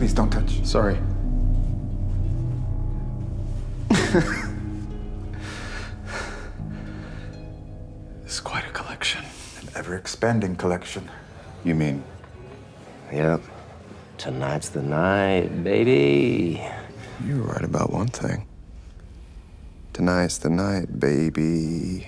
Please don't touch. Sorry. It's quite a collection. An ever-expanding collection. You mean? Yep. Tonight's the night, baby. You were right about one thing. Tonight's the night, baby.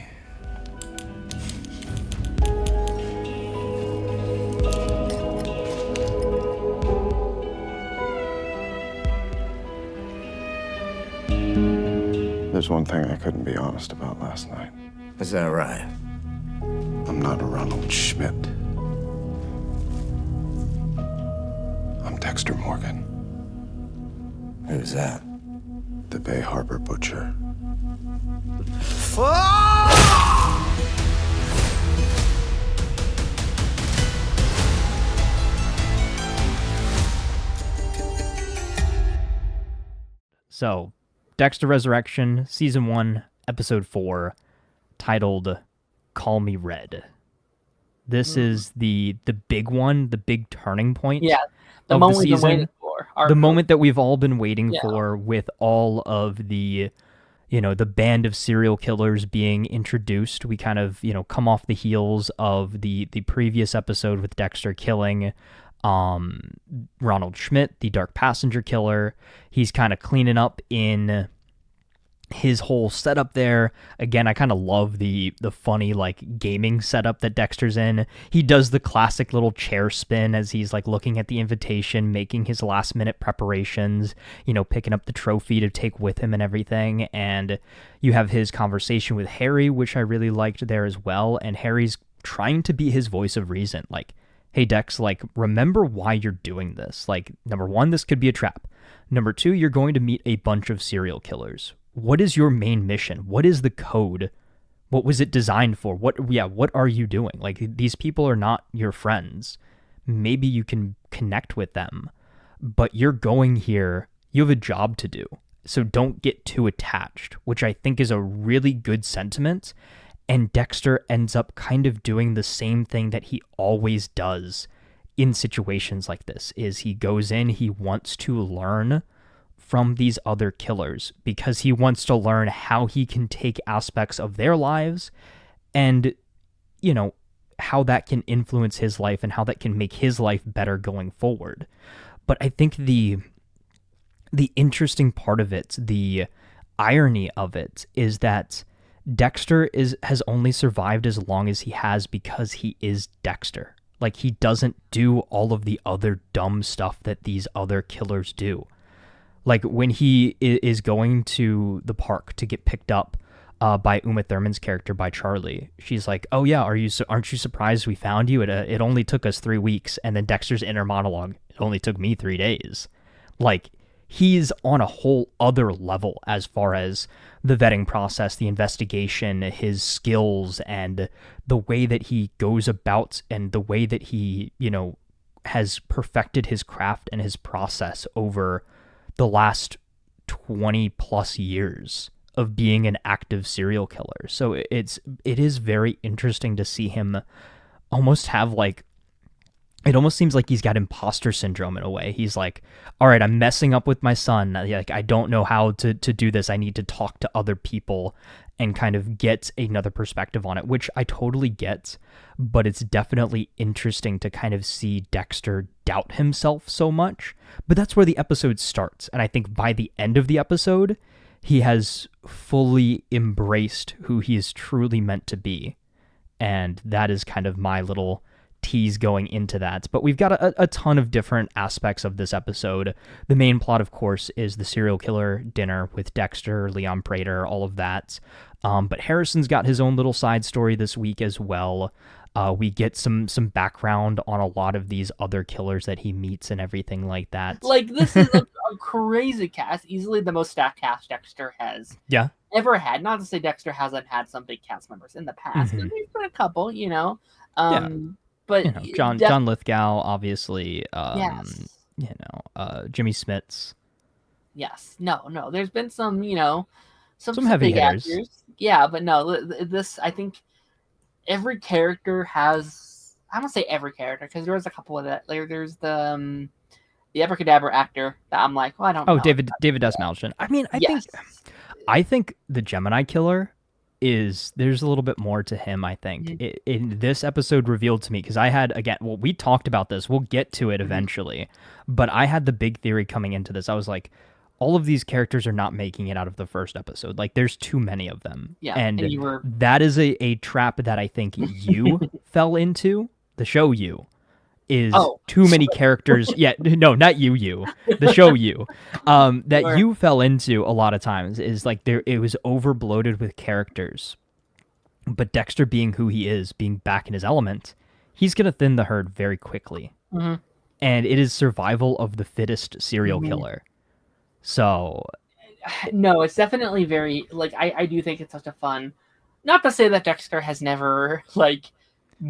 There's one thing I couldn't be honest about last night. Is that right? I'm not a Ronald Schmidt. I'm Dexter Morgan, Who's that? the Bay Harbor Butcher. So, Dexter Resurrection, Season 1, Episode 4, titled Call Me Red. This is the big one, the big turning point Yeah, the of moment the we've been season. waiting for. The moment that we've all been waiting Yeah. for, with all of the, the band of serial killers being introduced. We kind of, come off the heels of the previous episode with Dexter killing Ronald Schmidt, the Dark Passenger killer. He's kind of cleaning up in his whole setup there. Again, I kind of love the funny gaming setup that Dexter's in. He does the classic little chair spin as he's looking at the invitation, making his last minute preparations, picking up the trophy to take with him and everything. And you have his conversation with Harry, which I really liked there as well. And Harry's trying to be his voice of reason. Hey Dex, remember why you're doing this. Number one, this could be a trap. Number two, you're going to meet a bunch of serial killers. What is your main mission? What is the code? What was it designed for? What are you doing? These people are not your friends. Maybe you can connect with them, but you're going here. You have a job to do. So don't get too attached, which I think is a really good sentiment. And Dexter ends up kind of doing the same thing that he always does in situations like this, is he goes in, he wants to learn from these other killers because he wants to learn how he can take aspects of their lives and, how that can influence his life and how that can make his life better going forward. But I think the interesting part of it, the irony of it, is that Dexter has only survived as long as he has because he is Dexter. He doesn't do all of the other dumb stuff that these other killers do. When he is going to the park to get picked up by Uma Thurman's character, by Charlie, she's like, "Oh yeah, aren't you surprised we found you? It only took us 3 weeks." And then Dexter's inner monologue, "It only took me 3 days." He's on a whole other level as far as the vetting process, the investigation, his skills, and the way that he goes about and the way that he, has perfected his craft and his process over the last 20 plus years of being an active serial killer. So it is very interesting to see him almost have it almost seems like he's got imposter syndrome in a way. He's like, all right, I'm messing up with my son. I don't know how to do this. I need to talk to other people and kind of get another perspective on it, which I totally get. But it's definitely interesting to kind of see Dexter doubt himself so much. But that's where the episode starts. And I think by the end of the episode, he has fully embraced who he is truly meant to be. And that is kind of my little tease going into that. But we've got a ton of different aspects of this episode. The main plot, of course, is the serial killer dinner with Dexter, Leon Prater, all of that. But Harrison's got his own little side story this week as well. We get some background on a lot of these other killers that he meets and everything like that. This is a crazy cast, easily the most stacked cast Dexter has ever had. Not to say Dexter hasn't had some big cast members in the past. There's been a couple, But John Lithgow, obviously. Yes. Jimmy Smits. Yes. No. There's been some, some heavy big hitters. Actors. Yeah, but no. This, I think, every character has. I don't say every character because there was a couple of that. There's the the Abracadabra actor that I'm like, well, I don't know. David Desmalchian. I mean, I think the Gemini Killer there's a little bit more to him, I think. Mm-hmm. In this episode revealed to me, because I had, again, well, we talked about this. We'll get to it eventually. But I had the big theory coming into this. I was like, all of these characters are not making it out of the first episode. Like, there's too many of them. Yeah, and that is a trap that I think you fell into. The show You is too many characters. Yeah, no, not you. The show You. That you fell into a lot of times is like it was over bloated with characters. But Dexter being who he is, being back in his element, he's gonna thin the herd very quickly. Mm-hmm. And it is survival of the fittest serial killer. So no, it's definitely very like I do think it's such a fun. Not to say that Dexter has never like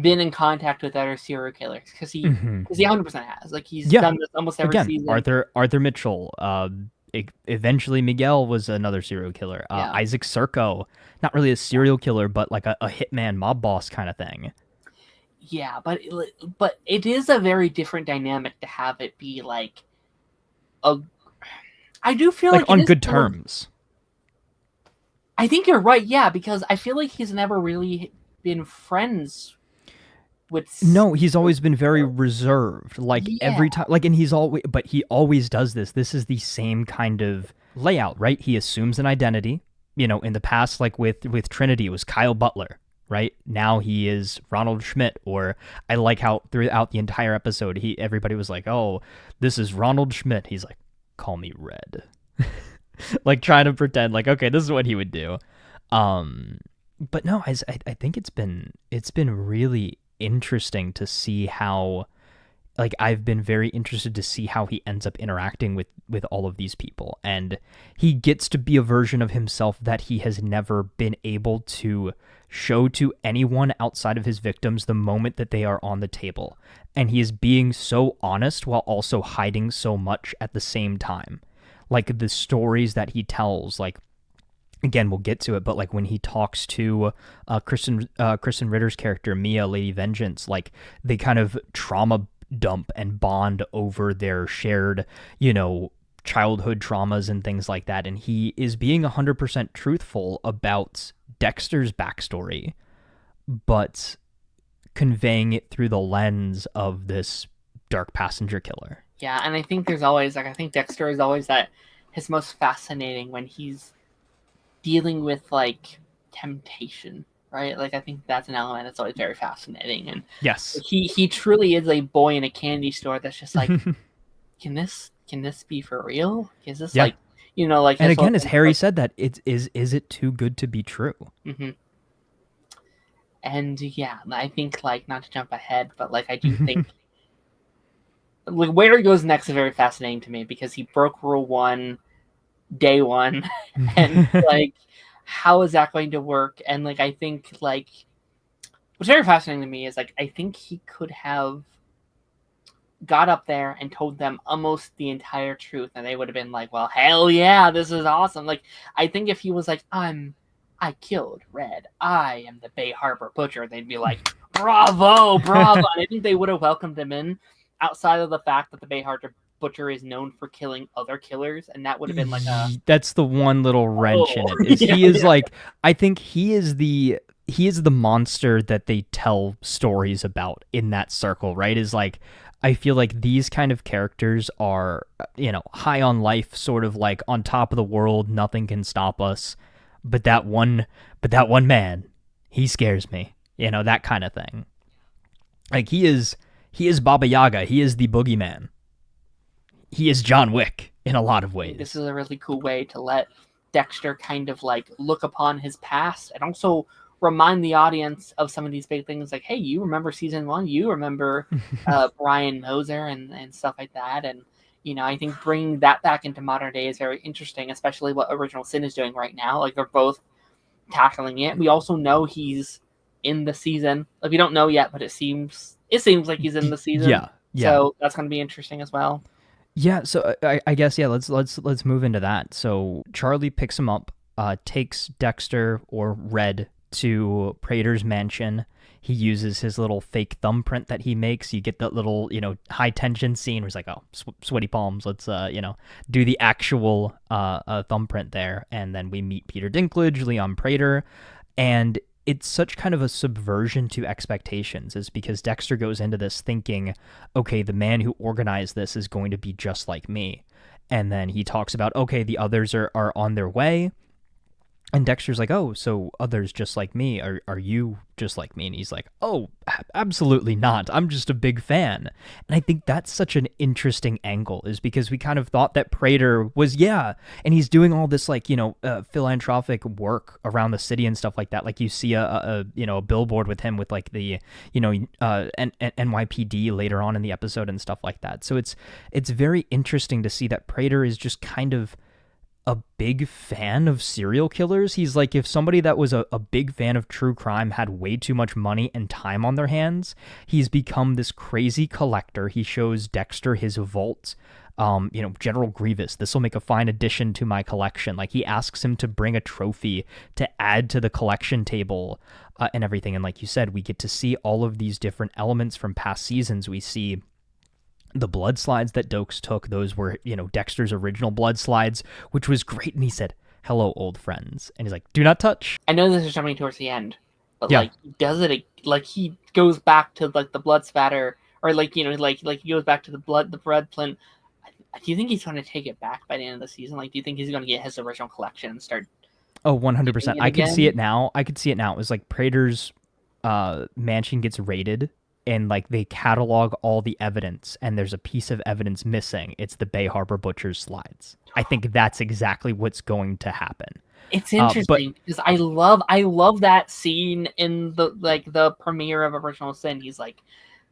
been in contact with other serial killers, because he 100% has. Like he's done this almost every season. Arthur Mitchell. Eventually Miguel was another serial killer. Isaac Serco, not really a serial killer, but like a hitman mob boss kind of thing. Yeah, but it is a very different dynamic to have it be like a. I do feel like on good terms. I think you're right. Yeah, because I feel like he's never really been friends with. No, he's always been very reserved. Like every time, like, and he always does this. This is the same kind of layout, right? He assumes an identity. You know, in the past, like with Trinity, it was Kyle Butler. Right now he is Ronald Schmidt, or I like how throughout the entire episode, everybody was like, "Oh, this is Ronald Schmidt." He's like, "Call me Red," like trying to pretend like, okay, this is what he would do. But no, I think it's been really interesting to see how, like, I've been very interested to see how he ends up interacting with all of these people, and he gets to be a version of himself that he has never been able to show to anyone outside of his victims the moment that they are on the table. And he is being so honest while also hiding so much at the same time. Like the stories that he tells, like, again, we'll get to it, but like when he talks to Kristen Ritter's character, Mia, Lady Vengeance, like they kind of trauma dump and bond over their shared, childhood traumas and things like that. And he is being 100% truthful about Dexter's backstory, but conveying it through the lens of this dark passenger killer. Yeah, and I think there's always, like, I think Dexter is always his most fascinating when he's dealing with, like, temptation, right? Like, I think that's an element that's always very fascinating. And yes, he truly is a boy in a candy store that's just like, can this be for real? Is this like, like, and again, as Harry said, that is it too good to be true? Mm-hmm. And yeah, I think, like, not to jump ahead, but like I do think like where he goes next is very fascinating to me, because he broke rule 1 day 1 and like how is that going to work? And like I think, like, what's very fascinating to me is, like, I think he could have got up there and told them almost the entire truth, and they would have been like, well, hell yeah, this is awesome. Like, I think if he was like, I killed Red, I am the Bay Harbor Butcher, they'd be like, bravo. And I think they would have welcomed him in, outside of the fact that the Bay Harbor Butcher is known for killing other killers, and that would have been like that's the one little wrench in it. He is like, I think he is the monster that they tell stories about in that circle, right? Is like, I feel like these kind of characters are, high on life, sort of like on top of the world, nothing can stop us. But that one man, he scares me, that kind of thing. Like he is Baba Yaga. He is the boogeyman. He is John Wick in a lot of ways. This is a really cool way to let Dexter kind of like look upon his past, and also remind the audience of some of these big things, like, hey, you remember season 1, you remember Brian Moser and stuff like that. And I think bringing that back into modern day is very interesting, especially what Original Sin is doing right now. Like, they're both tackling it. We also know he's in the season. Like, we don't know yet, but it seems like he's in the season. Yeah. So that's going to be interesting as well. Yeah. So I guess, yeah, let's move into that. So Charlie picks him up, takes Dexter, or Red, to Prater's mansion. he uses his little fake thumbprint that he makes. You get that little, high tension scene where he's like, oh, sweaty palms. Let's, do the actual thumbprint there. And then we meet Peter Dinklage, Leon Prater, and it's such kind of a subversion to expectations, is because Dexter goes into this thinking, okay, the man who organized this is going to be just like me. And then he talks about, okay, the others are on their way. And Dexter's like, oh, so others just like me, are you just like me? And he's like, oh, absolutely not. I'm just a big fan. And I think that's such an interesting angle, is because we kind of thought that Prater was, and he's doing all this philanthropic work around the city and stuff like that. Like you see a billboard with him with like the, NYPD later on in the episode and stuff like that. So it's very interesting to see that Prater is just kind of a big fan of serial killers. He's like, if somebody that was a big fan of true crime had way too much money and time on their hands, he's become this crazy collector. He shows Dexter his vault. General Grievous, this will make a fine addition to my collection. Like, he asks him to bring a trophy to add to the collection table and everything. And like you said, we get to see all of these different elements from past seasons. We see the blood slides that Dokes took. Those were, Dexter's original blood slides, which was great. And he said, hello, old friends. And he's like, do not touch. I know this is coming towards the end, but Yeah. he does it, he goes back to the blood spatter, or he goes back to the blood plint. Do you think he's going to take it back by the end of the season? Do you think he's going to get his original collection and start? Oh, 100%. I could again? see it now. It was like Prater's mansion gets raided, and they catalog all the evidence, and there's a piece of evidence missing. It's the Bay Harbor Butcher's slides. I think that's exactly what's going to happen. It's interesting because I love that scene in the premiere of Original Sin. He's like,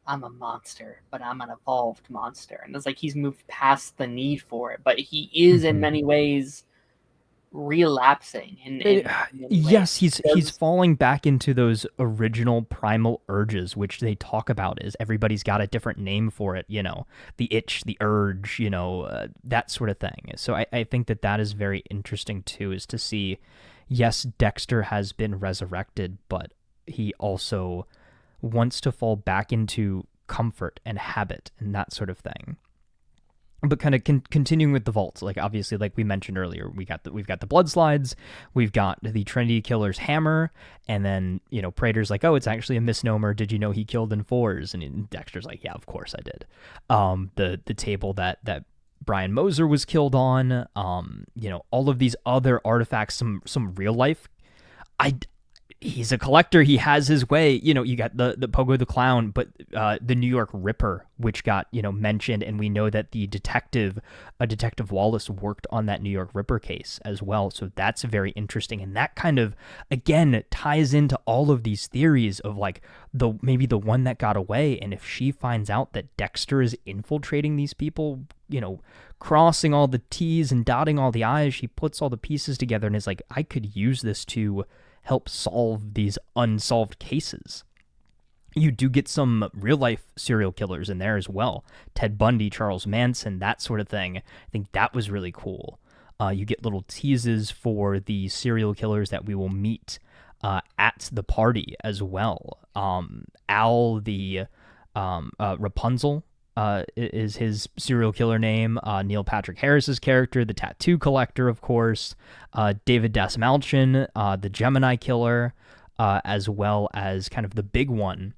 I'm a monster, but I'm an evolved monster. And it's like he's moved past the need for it, but he is in many ways relapsing. Yes, he's falling back into those original primal urges, which they talk about is everybody's got a different name for it, the itch, the urge, that sort of thing. So I think that is very interesting too, is to see, yes, Dexter has been resurrected, but he also wants to fall back into comfort and habit and that sort of thing. But kind of continuing with the vaults, obviously, like we mentioned earlier, we've got the blood slides, we've got the Trinity Killer's hammer, and then Prater's like, oh, it's actually a misnomer. Did you know he killed in fours? And Dexter's like, yeah, of course I did. The table that Brian Moser was killed on, all of these other artifacts, some real life. He's a collector. He has his way. You got the Pogo the Clown, but the New York Ripper, which got mentioned, and we know that the Detective Wallace worked on that New York Ripper case as well. So that's very interesting, and that kind of again ties into all of these theories of maybe the one that got away, and if she finds out that Dexter is infiltrating these people, crossing all the T's and dotting all the I's, she puts all the pieces together and is like, I could use this to help solve these unsolved cases. You do get some real life serial killers in there as well. Ted Bundy, Charles Manson, that sort of thing. I think that was really cool. You get little teases for the serial killers that we will meet at the party as well. Al, the Rapunzel, is his serial killer name. Neil Patrick Harris's character, the tattoo collector, of course. David Dastmalchian, the Gemini killer, as well as kind of the big one,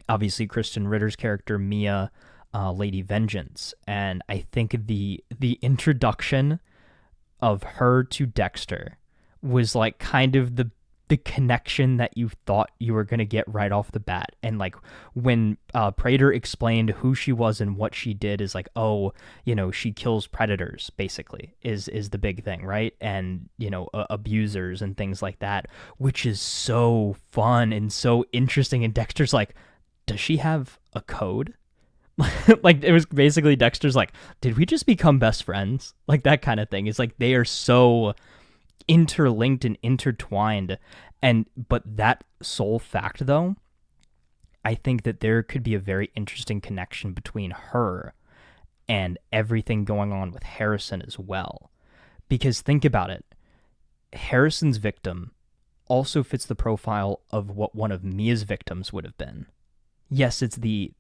obviously Kristen Ritter's character, Mia, Lady Vengeance. And I think the introduction of her to Dexter was kind of the connection that you thought you were going to get right off the bat. And when Prater explained who she was and what she did, is oh, she kills predators, basically, is the big thing, right? And, abusers and things like that, which is so fun and so interesting. And Dexter's like, does she have a code? It was basically Dexter's like, did we just become best friends? That kind of thing. It's they are so interlinked and intertwined, but that sole fact, though, I think that there could be a very interesting connection between her and everything going on with Harrison as well. Because think about it, Harrison's victim also fits the profile of what one of Mia's victims would have been. Yes, it's the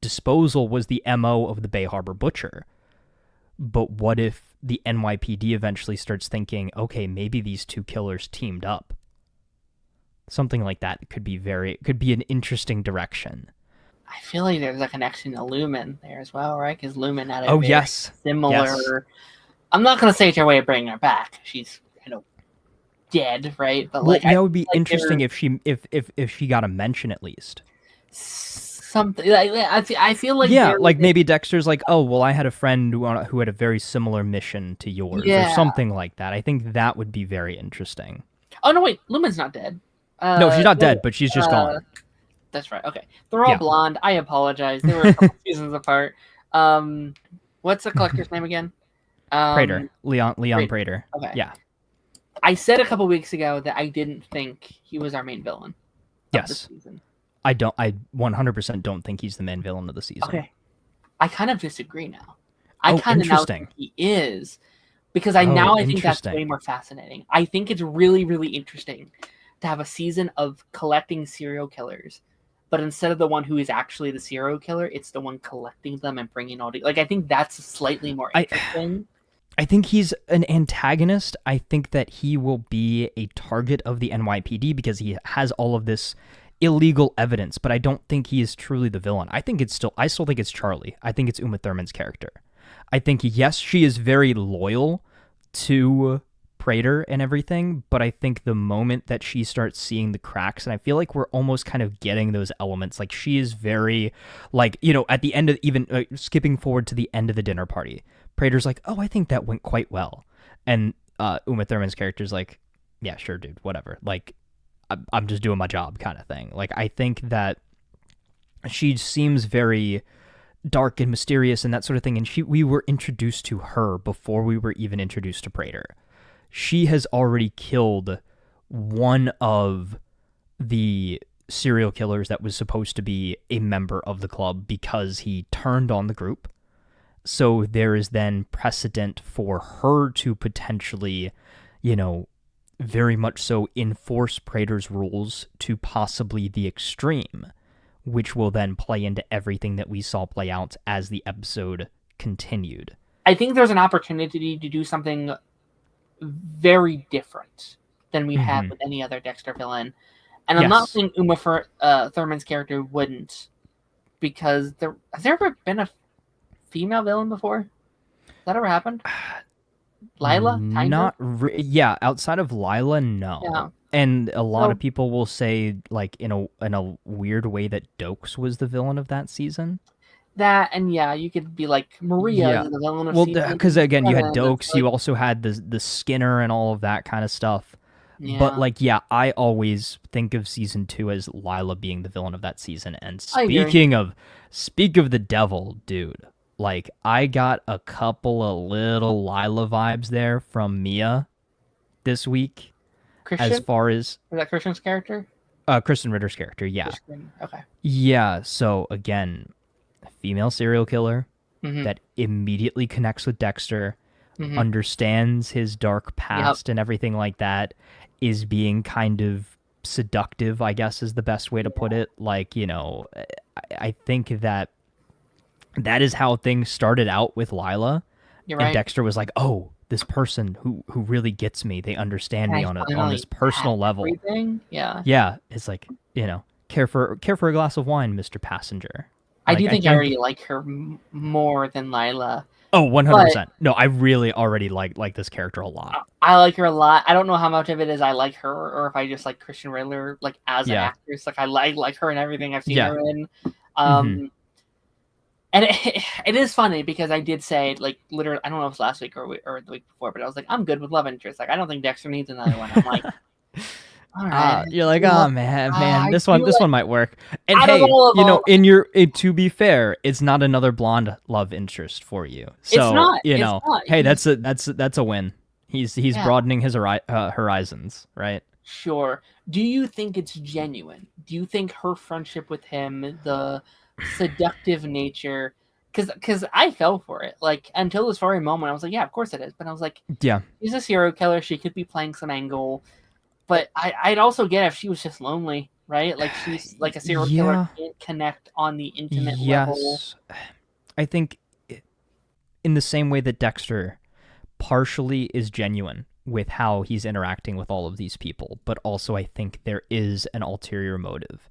disposal was the MO of the Bay Harbor Butcher. But what if the NYPD eventually starts thinking, okay, maybe these two killers teamed up? Something like that could be an interesting direction. I feel like there's a connection to Lumen there as well, right? Because Lumen had a very yes, similar. Yes. I'm not gonna say it's her way of bringing her back. She's dead, right? But well, that would be interesting if she got a mention at least. Something like I feel like maybe Dexter's like, oh well, I had a friend who had a very similar mission to yours, or something like that. I think that would be very interesting. Oh no, wait, Lumen's not dead. No, she's not dead, but she's just gone. That's right. Okay, they're all blonde. I apologize. They were a couple seasons apart. What's the collector's name again? Prater. Leon Prater. Okay. Yeah. I said a couple weeks ago that I didn't think he was our main villain. Yes. This season. I 100% don't think he's the main villain of the season. Okay. I kind of disagree now. I kind of now think he is. Because I think that's way more fascinating. I think it's really, really interesting to have a season of collecting serial killers. But instead of the one who is actually the serial killer, it's the one collecting them and bringing all the... I think that's slightly more interesting. I think he's an antagonist. I think that he will be a target of the NYPD because he has all of this illegal evidence, but I don't think he is truly the villain. I still think it's Charlie. I think it's Uma Thurman's character. I think, yes, she is very loyal to Prater and everything, but I think the moment that she starts seeing the cracks, and I feel like we're almost kind of getting those elements, like she is very, at the end of, even skipping forward to the end of the dinner party, Prater's like, oh, I think that went quite well. And Uma Thurman's character's like, yeah, sure, dude, whatever. Like, I'm just doing my job kind of thing. Like, I think that she seems very dark and mysterious and that sort of thing. And we were introduced to her before we were even introduced to Prater. She has already killed one of the serial killers that was supposed to be a member of the club because he turned on the group. So there is then precedent for her to potentially, very much so enforce Prater's rules to possibly the extreme, which will then play into everything that we saw play out as the episode continued. I think there's an opportunity to do something very different than we have with any other Dexter villain. And I'm not saying Uma Thurman's character wouldn't, because has there ever been a female villain before? Has that ever happened? Lila? Outside of Lila, no. Yeah. And a lot of people will say, like, in a weird way, that Dokes was the villain of that season. That, and you could be like Maria, the villain of season. Well, because again, you had Dokes, you also had the Skinner and all of that kind of stuff. Yeah. But I always think of season 2 as Lila being the villain of that season. And speak of the devil, dude. Like, I got a couple of little Lila vibes there from Mia this week. Christian? As far as... Is that Christian's character? Kristen Ritter's character, yeah. Okay. Yeah, so again, a female serial killer that immediately connects with Dexter, understands his dark past and everything like that, is being kind of seductive, I guess is the best way to put it. Like, I think that is how things started out with Lila. You're right. And Dexter was like, oh, this person who really gets me, they understand me on this personal level. Everything? Yeah. Yeah, it's like, care for a glass of wine, Mr. Passenger. I do think I already like her more than Lila. Oh, 100%. No, I really already like this character a lot. I like her a lot. I don't know how much of it is I like her or if I just like Christian Riddler as an actress. Like I like her in everything I've seen her in. And it is funny because I did say, literally, I don't know if it was last week or the week before, but I was like, I'm good with love interest. Like, I don't think Dexter needs another one. I'm like, all right. You're like, oh man, this one might work. And hey, to be fair, it's not another blonde love interest for you. So, it's not. Hey, that's a win. He's broadening his horizons, right? Sure. Do you think it's genuine? Do you think her friendship with him, the seductive nature, because I fell for it, until this very moment I was like, yeah, of course it is, but I was like, yeah, she's a serial killer, she could be playing some angle. But I'd also get if she was just lonely, right? Like she's like a serial killer can't connect on the intimate level. I think in the same way that Dexter partially is genuine with how he's interacting with all of these people, but also I think there is an ulterior motive.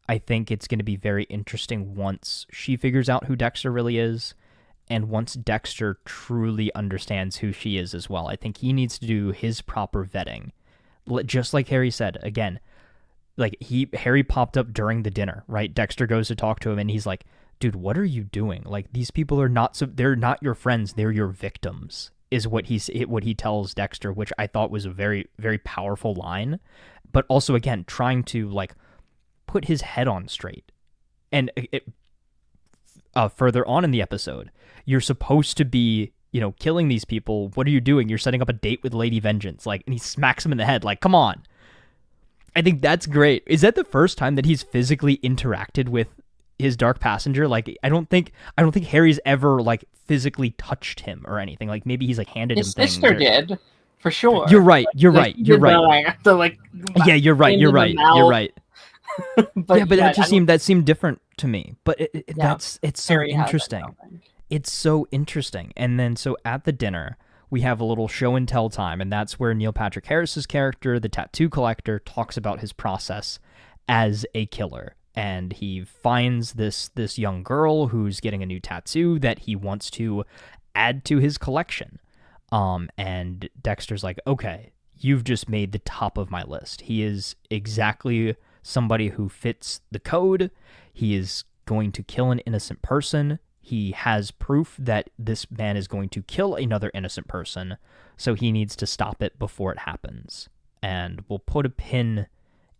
I think it's going to be very interesting once she figures out who Dexter really is, and once Dexter truly understands who she is as well. I think he needs to do his proper vetting. Just like Harry said, again, like Harry popped up during the dinner, right? Dexter goes to talk to him and he's like, dude, what are you doing? Like, these people are they're not your friends, they're your victims, is what he tells Dexter, which I thought was a very, very powerful line. But also, again, trying to like put his head on straight. And further on in the episode, you're supposed to be, killing these people. What are you doing? You're setting up a date with Lady Vengeance. Like, and he smacks him in the head. Like, come on. I think that's great. Is that the first time that he's physically interacted with his dark passenger? Like, I don't think Harry's ever like physically touched him or anything. Like, maybe he's like handed him things. His sister did, for sure. You're right. You're right. Yeah, you're right. But that seemed different to me. But it's so Harry interesting. It's so interesting. And then so at the dinner, we have a little show and tell time, and that's where Neil Patrick Harris's character, the tattoo collector, talks about his process as a killer. And he finds this young girl who's getting a new tattoo that he wants to add to his collection. And Dexter's like, okay, you've just made the top of my list. He is exactly somebody who fits the code. He is going to kill an innocent person. He has proof that this man is going to kill another innocent person, so he needs to stop it before it happens. And we'll put a pin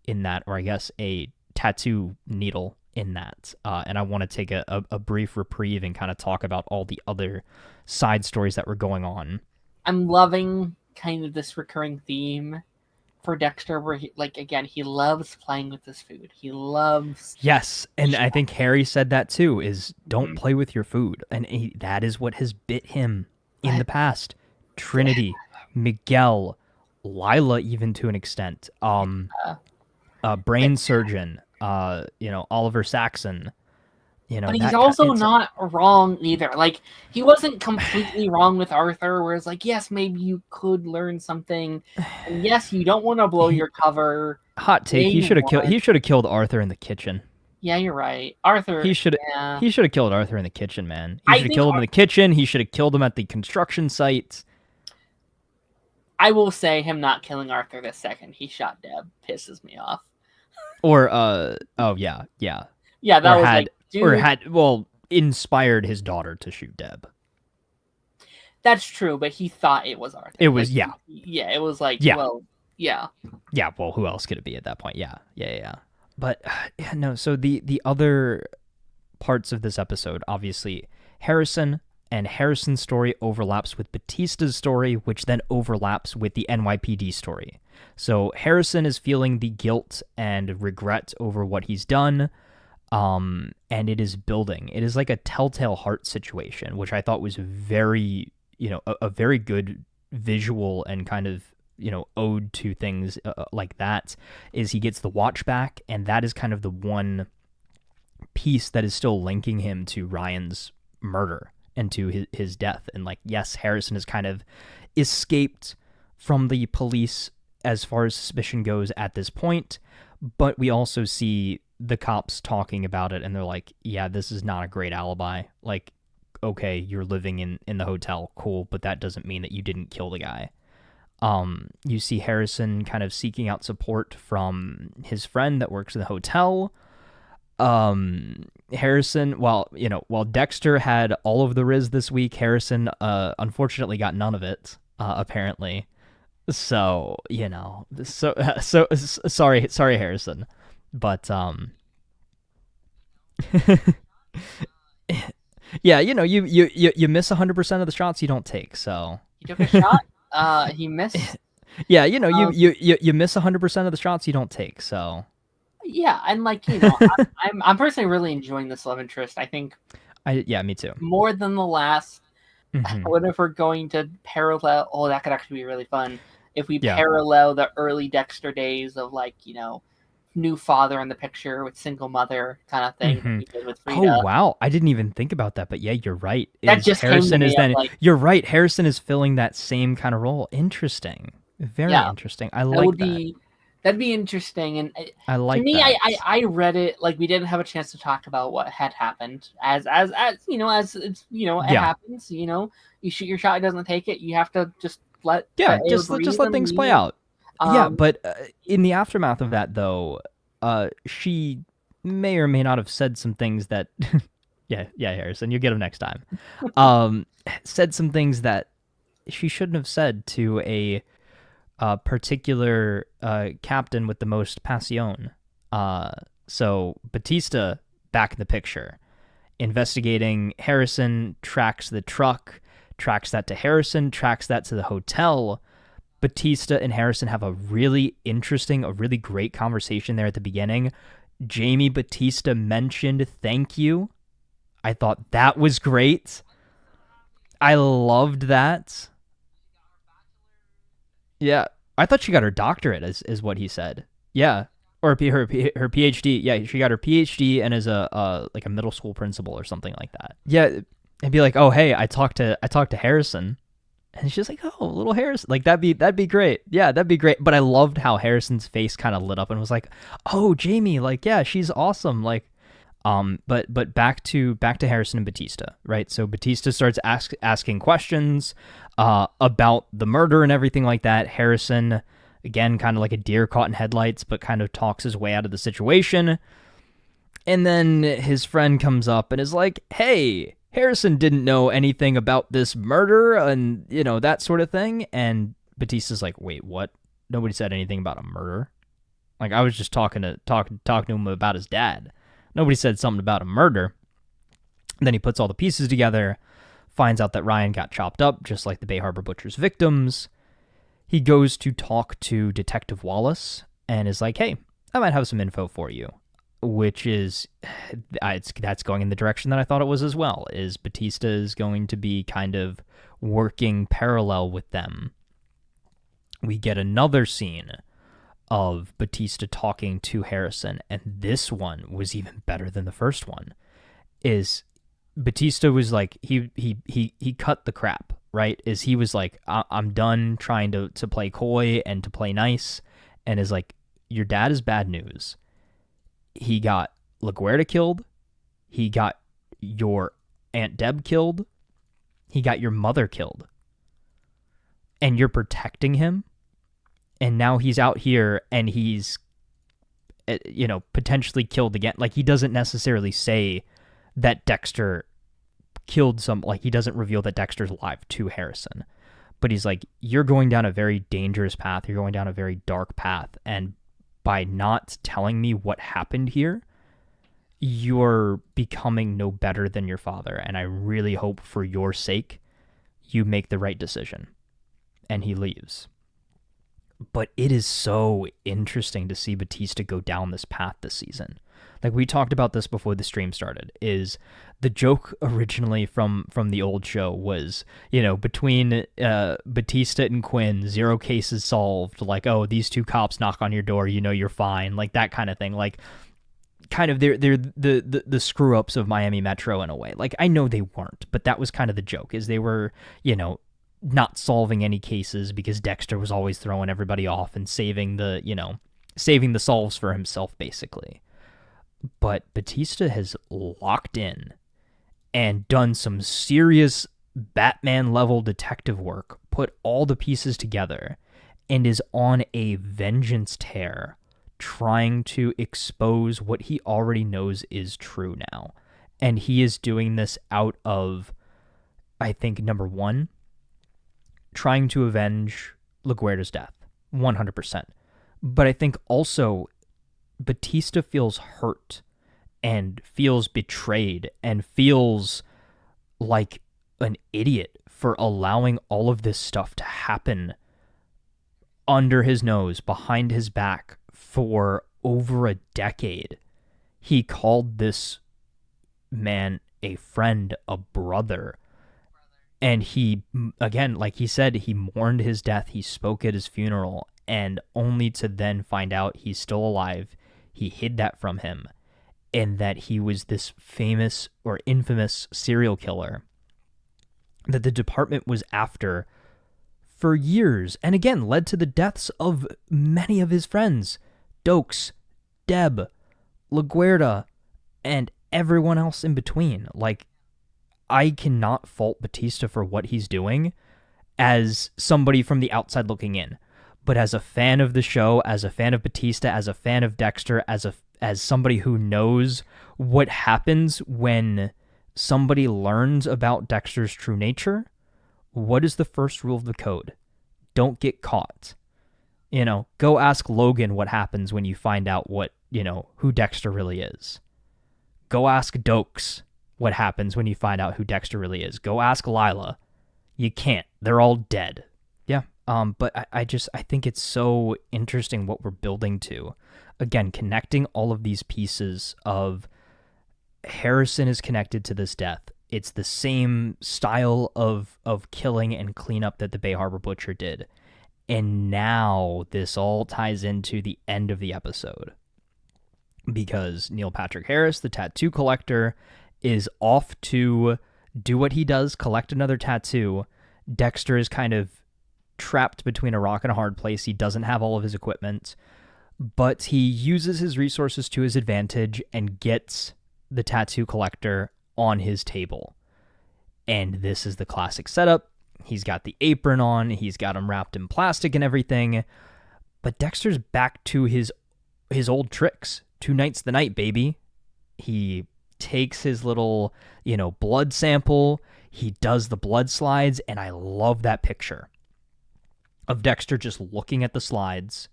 in that, or I guess a tattoo needle in that. And I want to take a brief reprieve and kind of talk about all the other side stories that were going on. I'm loving kind of this recurring theme for Dexter where he loves playing with his food. He loves... Yes, and I think Harry said that too, is don't play with your food. And that is what has bit him in the past. Trinity, Miguel, Lila, even to an extent. Brain surgeon, Oliver Saxon. But he's also not wrong either. Like, he wasn't completely wrong with Arthur, where it's like, yes, maybe you could learn something, and yes, you don't want to blow your cover. Hot take: he should have killed Arthur in the kitchen. Yeah, you're right. Arthur. He should have killed Arthur in the kitchen, man. He should have killed him in the kitchen. He should have killed him at the construction site. I will say, him not killing Arthur the second he shot Deb pisses me off. Or yeah, that was like. Dude, inspired his daughter to shoot Deb. That's true, but he thought it was Arthur. It was, Yeah, it was like, well, yeah. Yeah, well, who else could it be at that point? Yeah. But, no, so the other parts of this episode, obviously, Harrison and Harrison's story overlaps with Batista's story, which then overlaps with the NYPD story. So Harrison is feeling the guilt and regret over what he's done. And it is building. It is like a Telltale Heart situation, which I thought was very, a very good visual and kind of, ode to things like that, is he gets the watch back, and that is kind of the one piece that is still linking him to Ryan's murder and to his death. And like, yes, Harrison has kind of escaped from the police as far as suspicion goes at this point, but we also see the cops talking about it, and they're like, yeah, this is not a great alibi. Like, okay, you're living in the hotel, cool, but that doesn't mean that you didn't kill the guy. You see Harrison kind of seeking out support from his friend that works in the hotel. Harrison, while Dexter had all of the Riz this week, Harrison unfortunately got none of it, apparently. So, so sorry Harrison. But yeah, you miss 100% of the shots you don't take. So he took a shot. He missed. Yeah, you miss 100% of the shots you don't take. So yeah, and I'm personally really enjoying this love interest. I think. Me too. More than the last. Mm-hmm. What if we're going to parallel? Oh, that could actually be really fun. if we Yeah. parallel the early Dexter days of like, new father in the picture with single mother kind of thing that we did with Frida. Oh wow, I didn't even think about that, but yeah, you're right. That just came to me. You're right. Harrison is filling that same kind of role. Interesting, very interesting. I like that. That'd be interesting, and I like. To me, that. I read it like we didn't have a chance to talk about what had happened. As it's it happens. You shoot your shot, it doesn't take it. You have to just let just let things play out. But in the aftermath of that, though, she may or may not have said some things that, yeah, Harrison, you'll get him next time. Said some things that she shouldn't have said to a particular captain with the most passion. So Batista back in the picture, investigating Harrison, tracks the truck, tracks that to Harrison, tracks that to the hotel. Batista and Harrison have a really great conversation there at the beginning. Jamie Batista mentioned thank you. I thought that was great. I loved that. Yeah, I thought she got her doctorate, is what he said. Yeah, or her PhD. Yeah, she got her PhD and is a middle school principal or something like that. Yeah, and be like, oh hey, I talked to Harrison. And she's like, oh, little Harrison. Like, that'd be great. Yeah, that'd be great. But I loved how Harrison's face kind of lit up and was like, oh, Jamie, like, yeah, she's awesome. Like, but back to Harrison and Batista, right? So Batista starts asking questions about the murder and everything like that. Harrison, again, kind of like a deer caught in headlights, but kind of talks his way out of the situation. And then his friend comes up and is like, hey, Harrison didn't know anything about this murder and, that sort of thing. And Batista's like, wait, what? Nobody said anything about a murder. Like, I was just talking to him about his dad. Nobody said something about a murder. And then he puts all the pieces together, finds out that Ryan got chopped up, just like the Bay Harbor Butcher's victims. He goes to talk to Detective Wallace and is like, hey, I might have some info for you. Which is, that's going in the direction that I thought it was as well, is Batista is going to be kind of working parallel with them. We get another scene of Batista talking to Harrison, and this one was even better than the first one, is Batista was like, he cut the crap, right? Is he was like, I'm done trying to play coy and to play nice, and is like, your dad is bad news. He got LaGuerta killed. He got your Aunt Deb killed. He got your mother killed. And you're protecting him. And now he's out here and he's, potentially killed again. Like, he doesn't necessarily say that Dexter killed he doesn't reveal that Dexter's alive to Harrison. But he's like, you're going down a very dangerous path. You're going down a very dark path. And by not telling me what happened here, you're becoming no better than your father. And I really hope for your sake, you make the right decision. And he leaves. But it is so interesting to see Batista go down this path this season. Like, we talked about this before the stream started, is the joke originally from the old show was, between Batista and Quinn, 0 cases solved. Like, oh, these two cops knock on your door, you're fine. Like, that kind of thing. Like, kind of they're the screw ups of Miami Metro in a way. Like, I know they weren't, but that was kind of the joke, is they were, not solving any cases because Dexter was always throwing everybody off and saving the solves for himself, basically. But Batista has locked in and done some serious Batman-level detective work, put all the pieces together, and is on a vengeance tear, trying to expose what he already knows is true now. And he is doing this out of, I think, number one, trying to avenge LaGuerta's death, 100%. But I think also Batista feels hurt and feels betrayed and feels like an idiot for allowing all of this stuff to happen under his nose, behind his back, for over a decade. He called this man a friend, a brother, And he, again, like he said, he mourned his death. He spoke at his funeral, and only to then find out he's still alive. He hid that from him, and that he was this famous or infamous serial killer that the department was after for years, and again led to the deaths of many of his friends, Dokes, Deb, LaGuerta, and everyone else in between. Like, I cannot fault Batista for what he's doing as somebody from the outside looking in. But as a fan of the show, as a fan of Batista, as a fan of Dexter, as somebody who knows what happens when somebody learns about Dexter's true nature, what is the first rule of the code? Don't get caught. Go ask Logan what happens when you find out who Dexter really is. Go ask Dokes what happens when you find out who Dexter really is. Go ask Lila. You can't. They're all dead. Yeah. But I think it's so interesting what we're building to. Again, connecting all of these pieces of Harrison is connected to this death. It's the same style of killing and cleanup that the Bay Harbor Butcher did. And now this all ties into the end of the episode. Because Neil Patrick Harris, the tattoo collector, is off to do what he does, collect another tattoo. Dexter is kind of trapped between a rock and a hard place. He doesn't have all of his equipment, but he uses his resources to his advantage and gets the tattoo collector on his table. And this is the classic setup. He's got the apron on, he's got him wrapped in plastic and everything, but Dexter's back to his old tricks. Tonight's the night, baby. He takes his little, blood sample, he does the blood slides, and I love that picture of Dexter just looking at the slides,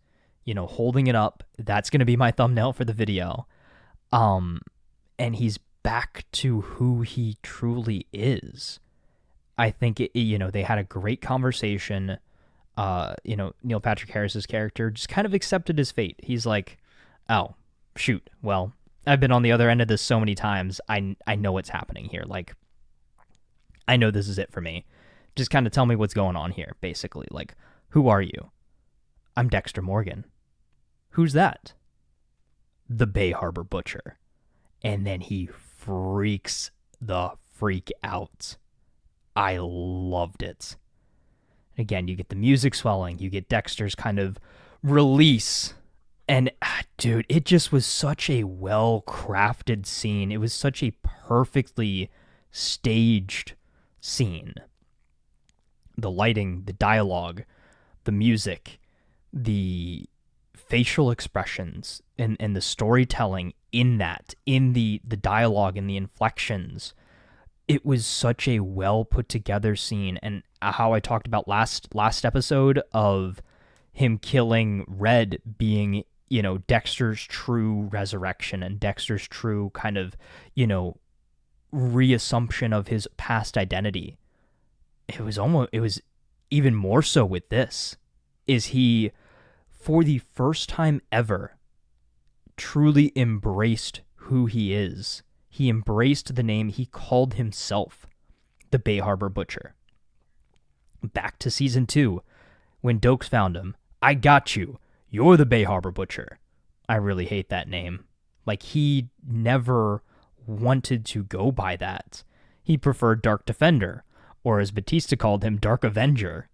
holding it up. That's going to be my thumbnail for the video. And he's back to who he truly is. I think, they had a great conversation. Neil Patrick Harris's character just kind of accepted his fate. He's like, oh, shoot, well, I've been on the other end of this so many times. I know what's happening here. Like, I know this is it for me. Just kind of tell me what's going on here, basically. Like, who are you? I'm Dexter Morgan. Who's that? The Bay Harbor Butcher. And then he freaks the freak out. I loved it. Again, you get the music swelling. You get Dexter's kind of release. And, dude, it just was such a well-crafted scene. It was such a perfectly staged scene. The lighting, the dialogue, the music, the facial expressions, and the storytelling in the dialogue and the inflections. It was such a well-put-together scene. And how I talked about last episode of him killing Red being, Dexter's true resurrection and Dexter's true kind of, reassumption of his past identity. It was even more so with this. Is he, for the first time ever, truly embraced who he is. He embraced the name. He called himself the Bay Harbor Butcher. Back to season 2, when Dokes found him. I got you. You're the Bay Harbor Butcher. I really hate that name. Like, he never wanted to go by that. He preferred Dark Defender, or as Batista called him, Dark Avenger.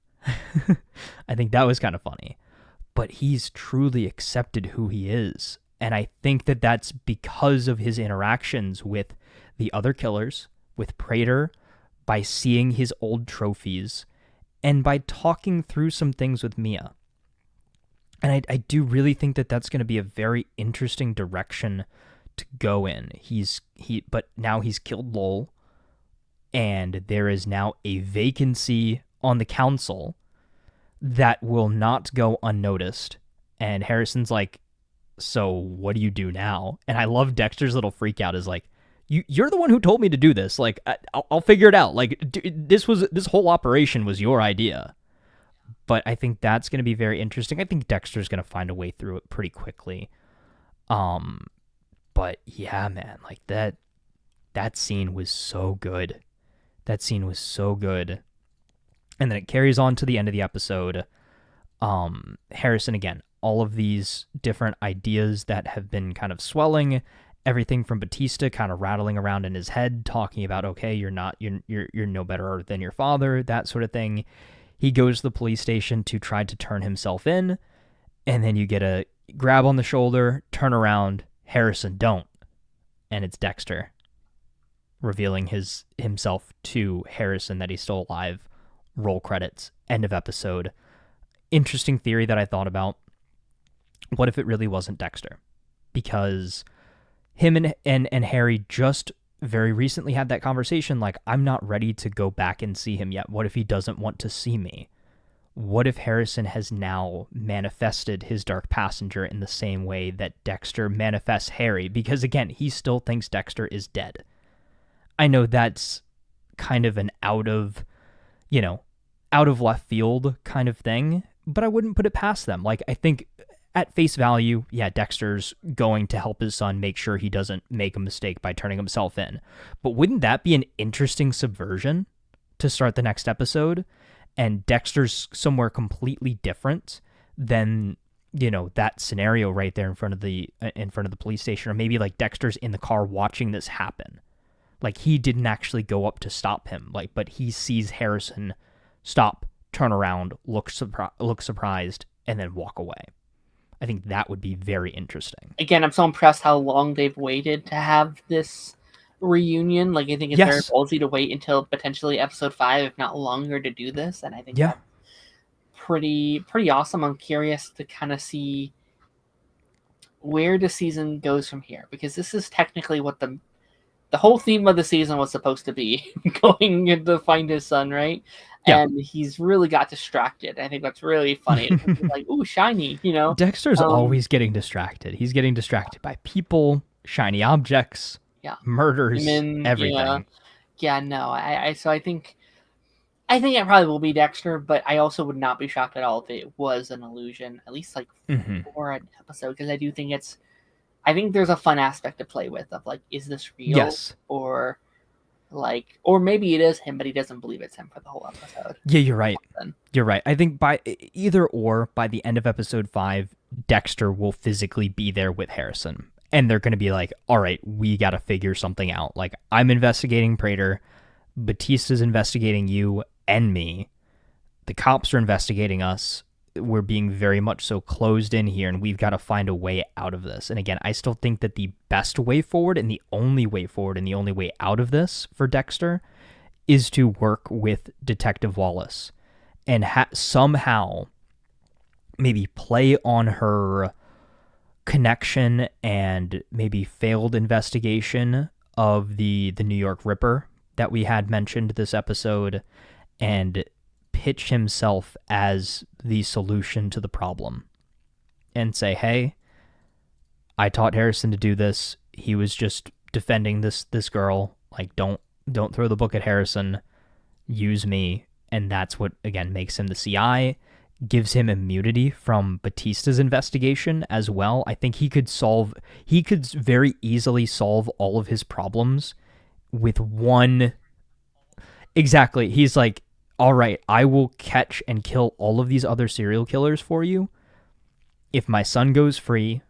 I think that was kind of funny. But he's truly accepted who he is. And I think that that's because of his interactions with the other killers, with Prater, by seeing his old trophies, and by talking through some things with Mia. And I do really think that that's going to be a very interesting direction to go in. But now he's killed Lowell, and there is now a vacancy on the council that will not go unnoticed. And Harrison's like, so what do you do now? And I love Dexter's little freak out is like, you're the one who told me to do this. Like, I'll figure it out. Like, this whole operation was your idea. But I think that's going to be very interesting. I think Dexter's going to find a way through it pretty quickly. But yeah, man, like that scene was so good. That scene was so good. And then it carries on to the end of the episode. Harrison, again, all of these different ideas that have been kind of swelling, everything from Batista kind of rattling around in his head, talking about, okay, you're no better than your father, that sort of thing. He goes to the police station to try to turn himself in, and then you get a grab on the shoulder, turn around, Harrison, don't. And it's Dexter, revealing himself to Harrison that he's still alive. Roll credits, end of episode. Interesting theory that I thought about. What if it really wasn't Dexter? Because him and Harry just very recently had that conversation, like, I'm not ready to go back and see him yet. What if he doesn't want to see me? What if Harrison has now manifested his dark passenger in the same way that Dexter manifests Harry? Because again, he still thinks Dexter is dead. I know that's kind of an out of left field kind of thing, but I wouldn't put it past them. Like, I think at face value, yeah, Dexter's going to help his son make sure he doesn't make a mistake by turning himself in. But wouldn't that be an interesting subversion to start the next episode? And Dexter's somewhere completely different than, that scenario right there in front of the police station. Or maybe like Dexter's in the car watching this happen. Like, he didn't actually go up to stop him, but he sees Harrison stop, turn around, look surprised, and then walk away. I think that would be very interesting. Again, I'm so impressed how long they've waited to have this reunion. Like, I think it's very ballsy to wait until potentially episode 5, if not longer, to do this. And I think that's pretty awesome. I'm curious to kind of see where the season goes from here, because this is technically what the whole theme of the season was supposed to be, going to find his son, right? Yeah. And he's really got distracted. I think that's really funny. It's like, ooh, shiny, Dexter's always getting distracted. He's getting distracted by people, shiny objects, murders, everything. Yeah, no. I think it probably will be Dexter, but I also would not be shocked at all if it was an illusion, at least like for an episode, because I do think I think there's a fun aspect to play with of like, is this real? Yes. Or maybe it is him, but he doesn't believe it's him for the whole episode. Yeah, you're right. You're right. I think by the end of episode 5, Dexter will physically be there with Harrison. And they're going to be like, all right, we got to figure something out. Like, I'm investigating Prater. Batista's investigating you and me. The cops are investigating us. We're being very much so closed in here, and we've got to find a way out of this. And again, I still think that the best way forward and the only way forward and the only way out of this for Dexter is to work with Detective Wallace and somehow maybe play on her connection and maybe failed investigation of the New York Ripper that we had mentioned this episode, and pitch himself as the solution to the problem and say, hey, I taught Harrison to do this. He was just defending this girl. Like, don't throw the book at Harrison. Use me. And that's what, again, makes him the CI, gives him immunity from Batista's investigation as well. I think he could very easily solve all of his problems with one. Exactly. He's like, all right, I will catch and kill all of these other serial killers for you if my son goes free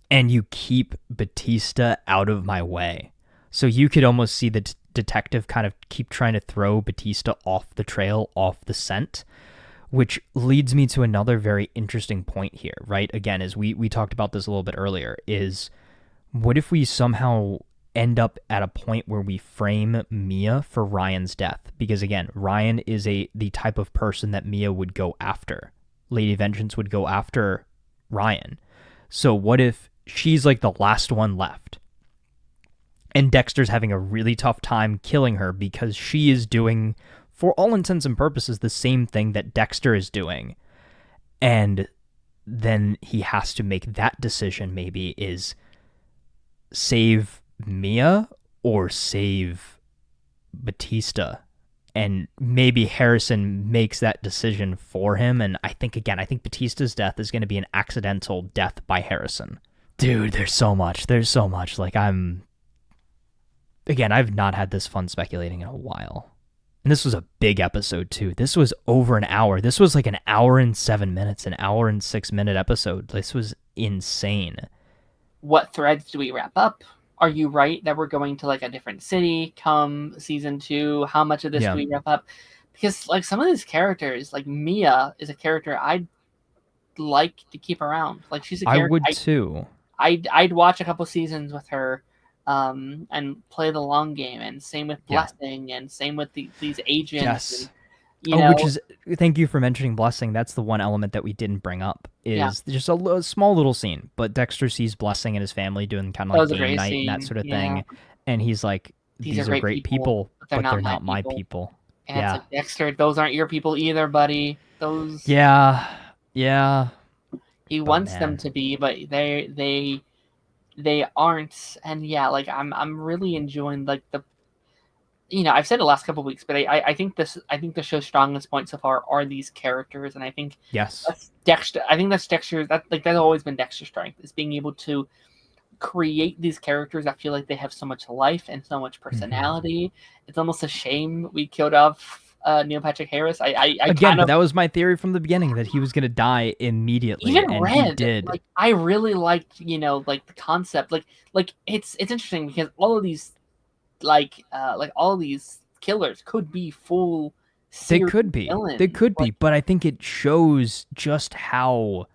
and you keep Batista out of my way. So you could almost see the detective kind of keep trying to throw Batista off the trail, off the scent, which leads me to another very interesting point here, right? Again, as we talked about this a little bit earlier, is what if we somehow end up at a point where we frame Mia for Ryan's death? Because again, Ryan is the type of person that Mia would go after. Lady Vengeance would go after Ryan. So what if she's like the last one left? And Dexter's having a really tough time killing her because she is doing, for all intents and purposes, the same thing that Dexter is doing. And then he has to make that decision, maybe, is save Mia or save Batista. And maybe Harrison makes that decision for him. And I think Batista's death is going to be an accidental death by Harrison. Dude, there's so much. Like, again, I've not had this fun speculating in a while. And this was a big episode too. This was over an hour. This was like an hour and 7 minutes, an hour and 6 minute episode. This was insane. What threads do we wrap up? Are you right that we're going to like a different city come season 2? How much of this do we wrap up? Because like some of these characters, like Mia is a character I'd like to keep around. Like she's a character I would too. I'd watch a couple seasons with her, and play the long game. And same with Blessing, and same with these agents. Yes. And, you know, which is, thank you for mentioning Blessing. That's the one element that we didn't bring up, is just a small little scene. But Dexter sees Blessing and his family doing kind of like game night and that sort of thing. And he's like, these are great people, but they're not my people. And it's like, Dexter, those aren't your people either, buddy. Those. Yeah. He wants them to be, but they aren't. And yeah, like I'm really enjoying like the. You know, I've said it the last couple of weeks, but I think the show's strongest point so far are these characters, and I think that's Dexter. I think that's Dexter. That's always been Dexter's strength, is being able to create these characters that feel like they have so much life and so much personality. Mm-hmm. It's almost a shame we killed off Neil Patrick Harris. But that was my theory from the beginning, that he was going to die immediately. Even and Red, he did. Like I really liked, like the concept. Like it's interesting because all of these. Like all these killers could be full. They could be. Villains. They could be, but I think it shows just how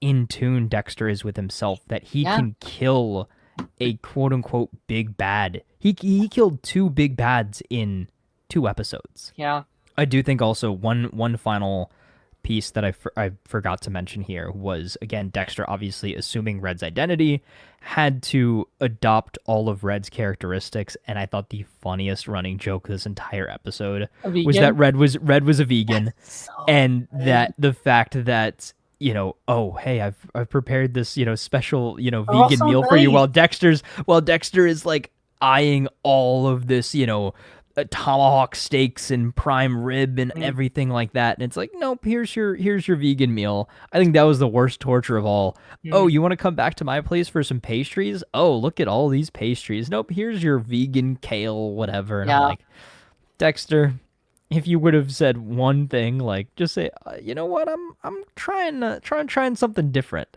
in tune Dexter is with himself, that he can kill a quote unquote big bad. He killed 2 big bads in 2 episodes. Yeah. I do think also one final piece that I forgot to mention here was, again, Dexter obviously assuming Red's identity, had to adopt all of Red's characteristics, and I thought the funniest running joke this entire episode was that Red was a vegan, and that the fact that, oh hey, I've prepared this special vegan meal for you, while Dexter is like eyeing all of this tomahawk steaks and prime rib and everything like that, and it's like, nope, here's your vegan meal. I think that was the worst torture of all. Oh, you want to come back to my place for some pastries? Oh, look at all these pastries. Nope, here's your vegan kale whatever. And I'm like, Dexter, if you would have said one thing, like just say, you know what, I'm trying something different.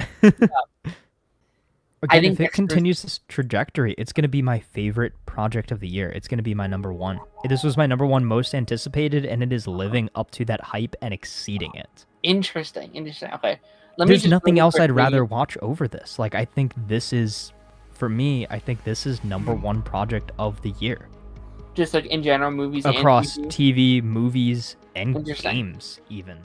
Again, I think if it continues this trajectory, it's going to be my favorite project of the year. It's going to be my number 1. This was my number 1 most anticipated, and it is living up to that hype and exceeding it. Interesting. Okay. There's nothing else I'd rather watch over this. Like, I think this is, for me, this is number 1 project of the year. Just like in general, movies across TV, movies, and games even.